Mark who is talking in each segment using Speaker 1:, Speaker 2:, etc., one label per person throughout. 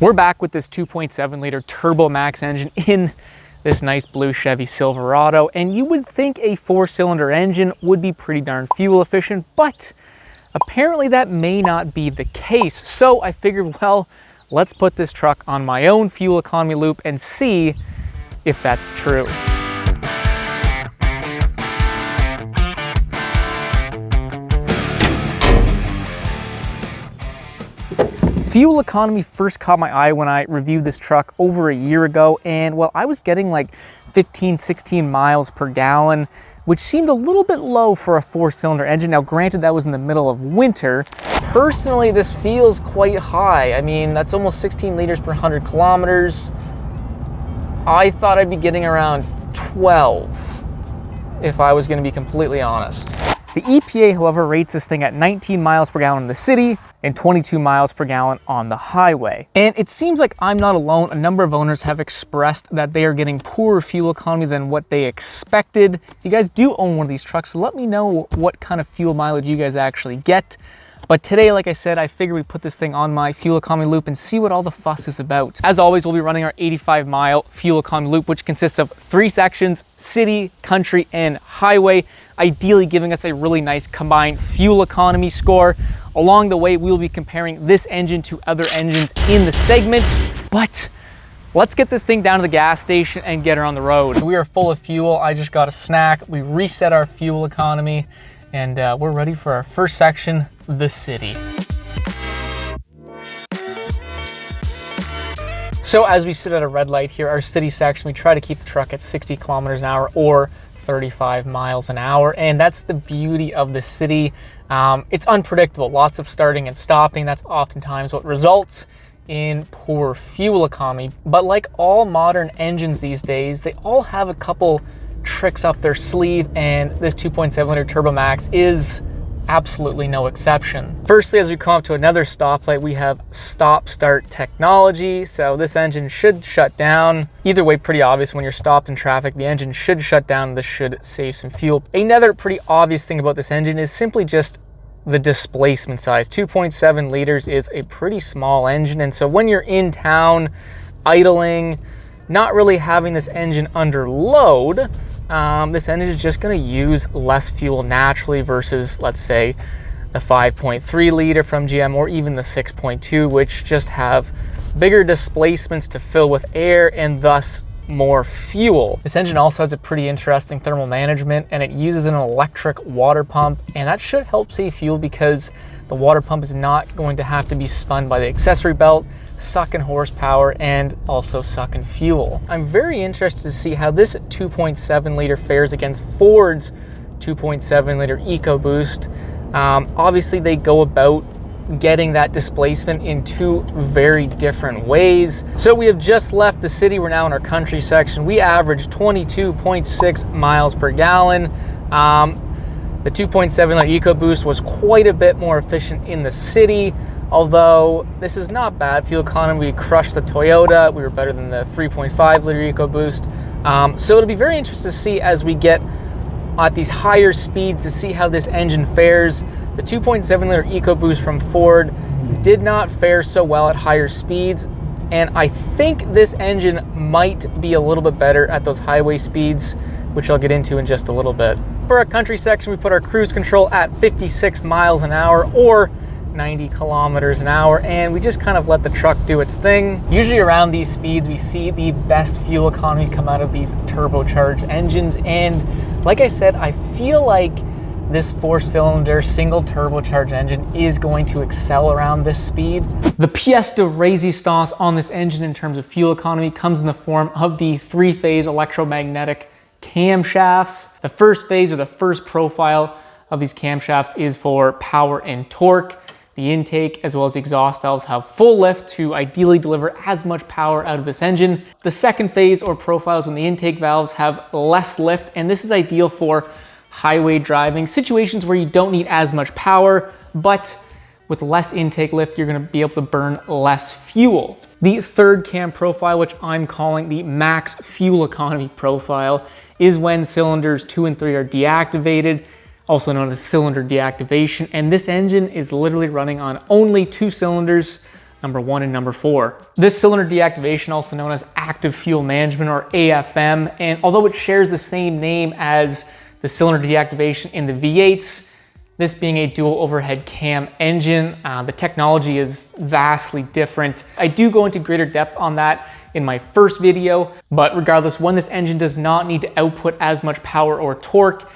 Speaker 1: We're back with this 2.7 liter TurboMax engine in this nice blue Chevy Silverado, and you would think a 4-cylinder engine would be pretty darn fuel efficient, but apparently that may not be the case. So I figured, well, let's put this truck on my own fuel economy loop and see if that's true. Fuel economy first caught my eye when I reviewed this truck over a year ago, and well, I was getting like 15, 16 miles per gallon, which seemed a little bit low for a 4-cylinder engine. Now, granted, that was in the middle of winter. Personally, this feels quite high. I mean, that's almost 16 liters per 100 kilometers. I thought I'd be getting around 12 if I was going to be completely honest. The EPA, however, rates this thing at 19 miles per gallon in the city and 22 miles per gallon on the highway. And it seems like I'm not alone. A number of owners have expressed that they are getting poorer fuel economy than what they expected. If you guys do own one of these trucks, let me know what kind of fuel mileage you guys actually get. But today, like I said, I figured we'd put this thing on my fuel economy loop and see what all the fuss is about. As always, we'll be running our 85-mile fuel economy loop, which consists of 3 sections: city, country, and highway, ideally giving us a really nice combined fuel economy score. Along the way, we'll be comparing this engine to other engines in the segment, but let's get this thing down to the gas station and get her on the road. We are full of fuel. I just got a snack. We reset our fuel economy, and we're ready for our first section, the city. So as we sit at a red light here, our city section, we try to keep the truck at 60 kilometers an hour or 35 miles an hour, and that's the beauty of the city. It's unpredictable, lots of starting and stopping. That's oftentimes what results in poor fuel economy. But like all modern engines these days, they all have a couple tricks up their sleeve, and this 2.7 liter TurboMax is absolutely no exception. Firstly, as we come up to another stoplight, we have stop-start technology. So this engine should shut down. Either way, pretty obvious. When you're stopped in traffic, the engine should shut down. This should save some fuel. Another pretty obvious thing about this engine is simply just the displacement size. 2.7 liters is a pretty small engine, and so when you're in town, idling, not really having this engine under load, this engine is just going to use less fuel naturally versus, let's say, the 5.3 liter from GM or even the 6.2, which just have bigger displacements to fill with air and thus more fuel. This engine also has a pretty interesting thermal management, and it uses an electric water pump, and that should help save fuel because the water pump is not going to have to be spun by the accessory belt, sucking horsepower, and also sucking fuel. I'm very interested to see how this 2.7 liter fares against Ford's 2.7 liter EcoBoost. Obviously, they go about getting that displacement in 2 very different ways. So we have just left the city. We're now in our country section. We averaged 22.6 miles per gallon. The 2.7 liter EcoBoost was quite a bit more efficient in the city, although this is not bad. Fuel economy, we crushed the Toyota. We were better than the 3.5 liter EcoBoost. So it'll be very interesting to see as we get at these higher speeds to see how this engine fares. The 2.7 liter EcoBoost from Ford did not fare so well at higher speeds, and I think this engine might be a little bit better at those highway speeds, which I'll get into in just a little bit. For our country section, we put our cruise control at 56 miles an hour or 90 kilometers an hour, and we just kind of let the truck do its thing. Usually around these speeds, we see the best fuel economy come out of these turbocharged engines, and like I said, I feel like this 4-cylinder single turbocharged engine is going to excel around this speed. The pièce de résistance on this engine in terms of fuel economy comes in the form of the 3-phase electromagnetic camshafts. The first phase, or the first profile of these camshafts, is for power and torque. The intake as well as the exhaust valves have full lift to ideally deliver as much power out of this engine. The second phase or profile is when the intake valves have less lift, and this is ideal for highway driving, situations where you don't need as much power, but with less intake lift, you're going to be able to burn less fuel. The third cam profile, which I'm calling the max fuel economy profile, is when cylinders 2 and 3 are deactivated, also known as cylinder deactivation, and this engine is literally running on only 2 cylinders. number 1 and number 4. This cylinder deactivation, also known as active fuel management or AFM, and although it shares the same name as the cylinder deactivation in the V8s, this being a dual overhead cam engine, the technology is vastly different. I do go into greater depth on that in my first video, but regardless, when this engine does not need to output as much power or torque,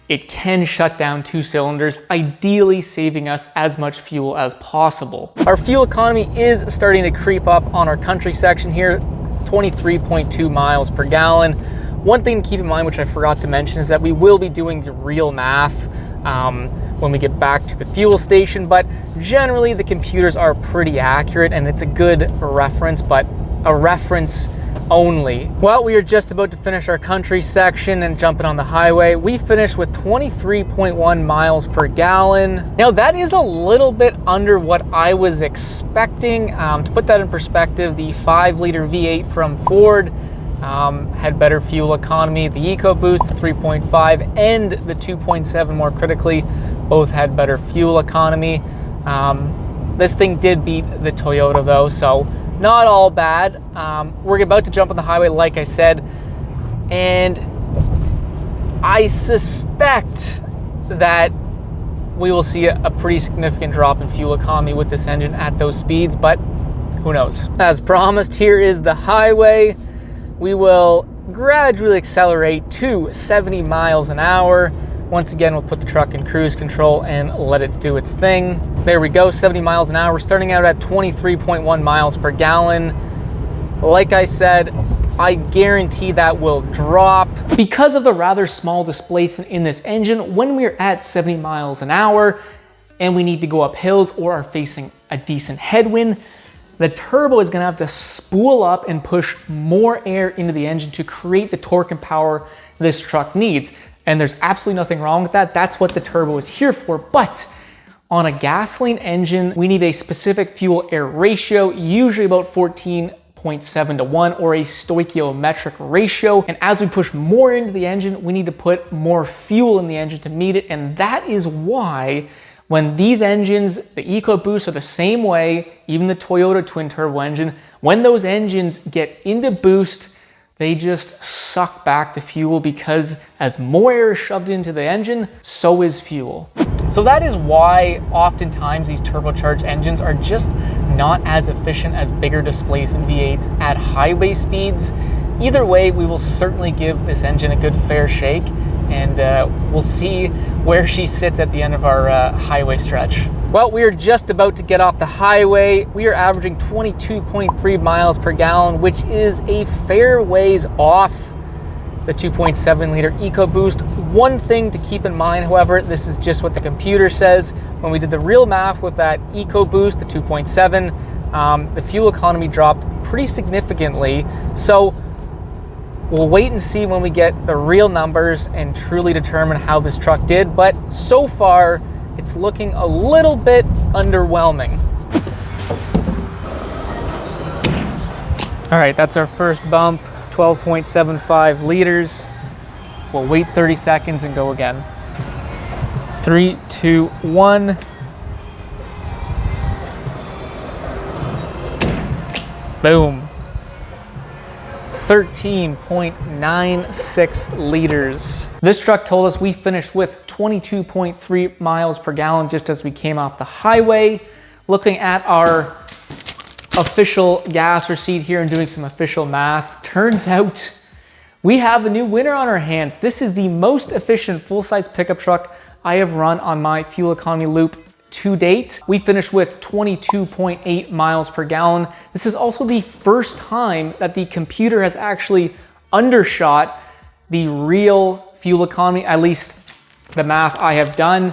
Speaker 1: it can shut down 2 cylinders, ideally saving us as much fuel as possible. Our fuel economy is starting to creep up on our country section here, 23.2 miles per gallon. One thing to keep in mind, which I forgot to mention, is that we will be doing the real math when we get back to the fuel station, but generally the computers are pretty accurate and it's a good reference, but a reference only. Well, we are just about to finish our country section and jumping on the highway. We finished with 23.1 miles per gallon. Now that is a little bit under what I was expecting. To put that in perspective, the 5-liter V8 from Ford had better fuel economy. The EcoBoost, the 3.5, and the 2.7, more critically, both had better fuel economy. This thing did beat the Toyota though, so not all bad. We're about to jump on the highway, like I said, and I suspect that we will see a pretty significant drop in fuel economy with this engine at those speeds, but who knows? As promised, here is the highway. We will gradually accelerate to 70 miles an hour. Once again, we'll put the truck in cruise control and let it do its thing. There we go, 70 miles an hour. We're starting out at 23.1 miles per gallon. Like I said, I guarantee that will drop. Because of the rather small displacement in this engine, when we're at 70 miles an hour and we need to go up hills or are facing a decent headwind, the turbo is gonna have to spool up and push more air into the engine to create the torque and power this truck needs. And there's absolutely nothing wrong with that. That's what the turbo is here for. But on a gasoline engine, we need a specific fuel air ratio, usually about 14.7 to 1 or a stoichiometric ratio. And as we push more into the engine, we need to put more fuel in the engine to meet it. And that is why when these engines, the EcoBoost, are the same way, even the Toyota twin turbo engine, when those engines get into boost, they just suck back the fuel, because as more air is shoved into the engine, so is fuel. So that is why oftentimes these turbocharged engines are just not as efficient as bigger displacement V8s at highway speeds. Either way, we will certainly give this engine a good fair shake, and we'll see where she sits at the end of our highway stretch. Well, we are just about to get off the highway. We are averaging 22.3 miles per gallon, which is a fair ways off the 2.7 liter EcoBoost. One thing to keep in mind, however, this is just what the computer says. When we did the real math with that EcoBoost, the 2.7, the fuel economy dropped pretty significantly. So we'll wait and see when we get the real numbers and truly determine how this truck did. But so far, it's looking a little bit underwhelming. All right, that's our first bump, 12.75 liters. We'll wait 30 seconds and go again. 3, 2, 1. Boom. 13.96 liters. This truck told us we finished with 22.3 miles per gallon just as we came off the highway. Looking at our official gas receipt here and doing some official math, turns out we have a new winner on our hands. This is the most efficient full-size pickup truck I have run on my fuel economy loop to date. We finished with 22.8 miles per gallon. This is also the first time that the computer has actually undershot the real fuel economy, at least the math I have done.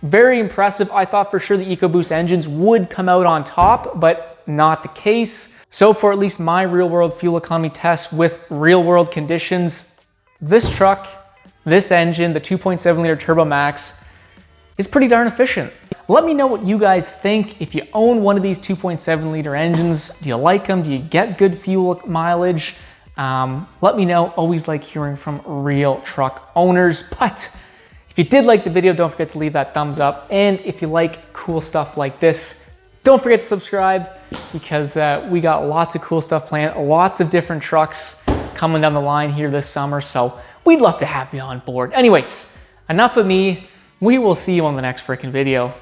Speaker 1: Very impressive. I thought for sure the EcoBoost engines would come out on top, but not the case. So for at least my real world fuel economy test with real world conditions, this truck, this engine, the 2.7 liter TurboMax, is pretty darn efficient. Let me know what you guys think. If you own one of these 2.7 liter engines, do you like them? Do you get good fuel mileage? Let me know. Always like hearing from real truck owners. But if you did like the video, don't forget to leave that thumbs up. And if you like cool stuff like this, Don't forget to subscribe because we got lots of cool stuff planned, lots of different trucks coming down the line here this summer. So we'd love to have you on board. Anyways, enough of me. We will see you on the next freaking video.